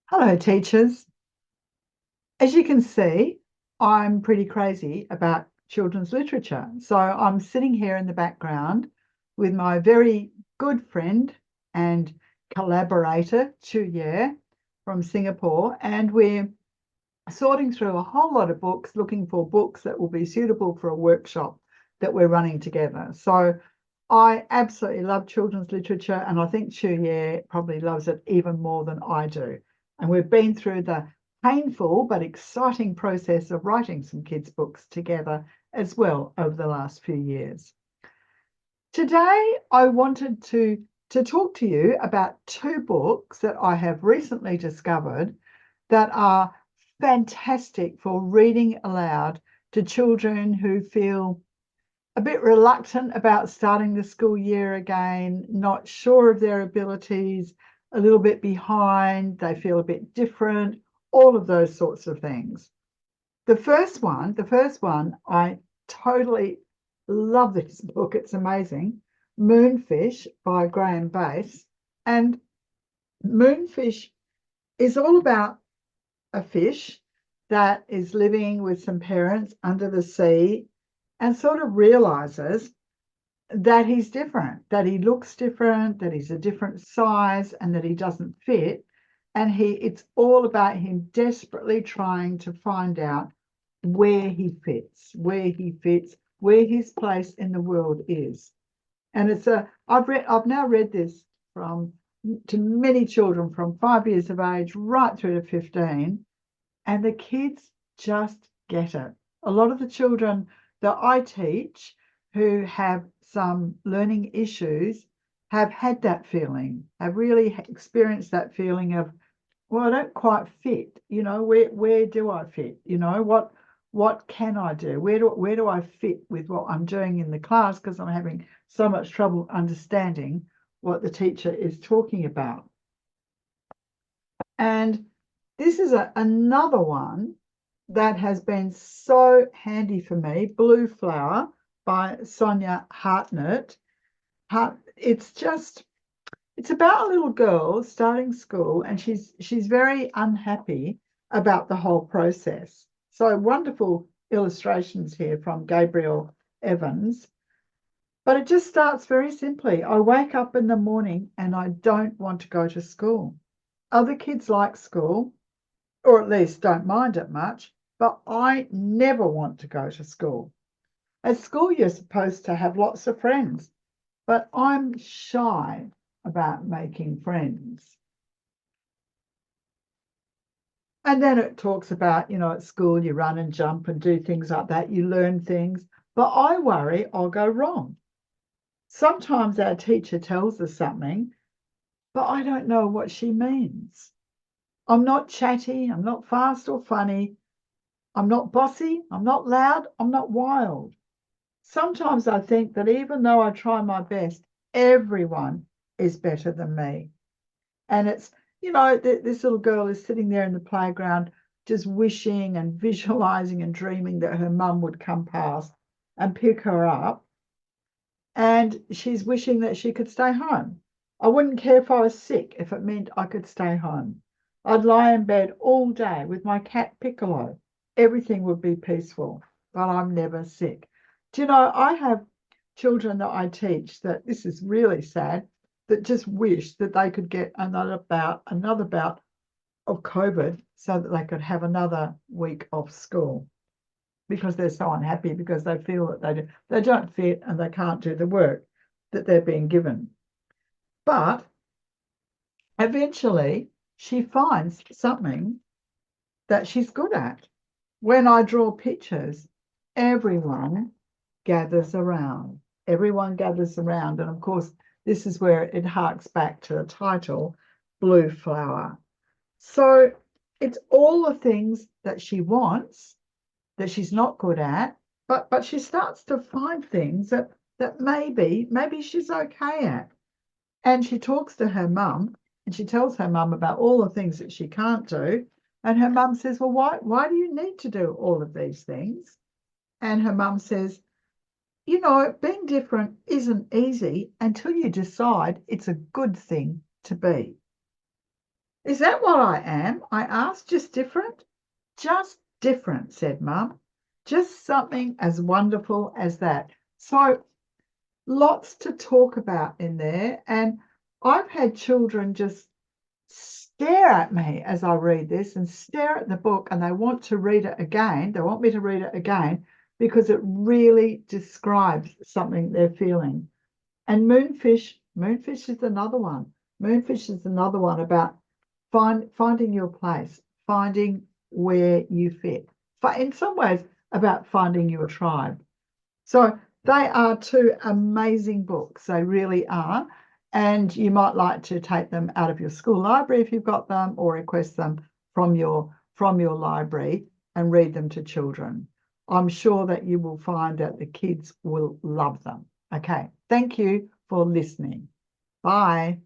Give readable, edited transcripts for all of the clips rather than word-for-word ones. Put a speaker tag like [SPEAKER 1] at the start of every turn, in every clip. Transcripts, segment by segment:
[SPEAKER 1] Hello, teachers. As you can see, I'm pretty crazy about children's literature. So I'm sitting here in the background with my very good friend and collaborator, Chu Ye, from Singapore, and we're sorting through a whole lot of books, looking for books that will be suitable for a workshop that we're running together. So I absolutely love children's literature, and I think Chu Ye probably loves it even more than I do. And we've been through the painful but exciting process of writing some kids' books together as well over the last few years. Today, I wanted to talk to you about two books that I have recently discovered that are fantastic for reading aloud to children who feel a bit reluctant about starting the school year again, not sure of their abilities, a little bit behind, they feel a bit different, all of those sorts of things. The first one, I totally love this book. It's amazing. Moonfish by Graham Base. And Moonfish is all about a fish that is living with some parents under the sea and sort of realizes that he's different, that he looks different, that he's a different size, and that he doesn't fit. And it's all about him desperately trying to find out where he fits, where his place in the world is. And I've now read this from to many children from 5 years of age right through to 15, and the kids just get it. A lot of the children that I teach who have some learning issues have had that feeling, have really experienced that feeling of, well, I don't quite fit. Where do I fit? What can I do? Where do I fit with what I'm doing in the class, because I'm having so much trouble understanding what the teacher is talking about. And this is another one that has been so handy for me, Blue Flower by Sonia Hartnett. It's about a little girl starting school, and she's very unhappy about the whole process. So wonderful illustrations here from Gabriel Evans. But it just starts very simply. I wake up in the morning and I don't want to go to school. Other kids like school, or at least don't mind it much, but I never want to go to school. At school, you're supposed to have lots of friends, but I'm shy about making friends. And then it talks about, at school you run and jump and do things like that, you learn things, but I worry I'll go wrong. Sometimes our teacher tells us something, but I don't know what she means. I'm not chatty, I'm not fast or funny, I'm not bossy, I'm not loud, I'm not wild. Sometimes I think that even though I try my best, everyone is better than me. And this little girl is sitting there in the playground just wishing and visualizing and dreaming that her mum would come past and pick her up. And she's wishing that she could stay home. I wouldn't care if I was sick if it meant I could stay home. I'd lie in bed all day with my cat Piccolo. Everything would be peaceful, but I'm never sick. Do you know, I have children that I teach that, this is really sad, that just wish that they could get another bout of COVID so that they could have another week off school, because they're so unhappy, because they feel that they don't fit and they can't do the work that they're being given. But eventually she finds something that she's good at. When I draw pictures, everyone gathers around. Everyone gathers around. And of course, this is where it harks back to the title, Blue Flower. So it's all the things that she wants, that she's not good at, but she starts to find things that maybe she's okay at. And she talks to her mum, and she tells her mum about all the things that she can't do. And her mum says, well, why do you need to do all of these things? And her mum says, being different isn't easy until you decide it's a good thing to be. Is that what I am? I asked. Just different? Just different, said Mum. Just something as wonderful as that. So lots to talk about in there. And I've had children just stare at me as I read this and stare at the book, and they want to read it again. They want me to read it again because it really describes something they're feeling. And moonfish is another one. Moonfish is another one about finding your place, finding where you fit. In some ways, about finding your tribe. So they are two amazing books. They really are. And you might like to take them out of your school library if you've got them, or request them from your library and read them to children. I'm sure that you will find that the kids will love them. Okay, thank you for listening. Bye.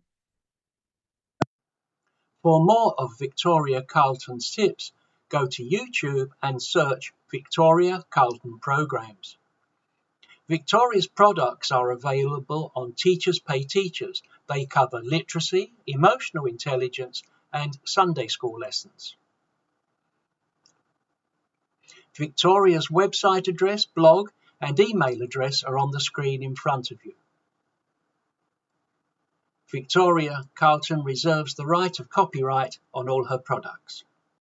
[SPEAKER 2] For more of Victoria Carlton's tips, go to YouTube and search Victoria Carlton Programs. Victoria's products are available on Teachers Pay Teachers. They cover literacy, emotional intelligence, and Sunday school lessons. Victoria's website address, blog, and email address are on the screen in front of you. Victoria Carlton reserves the right of copyright on all her products.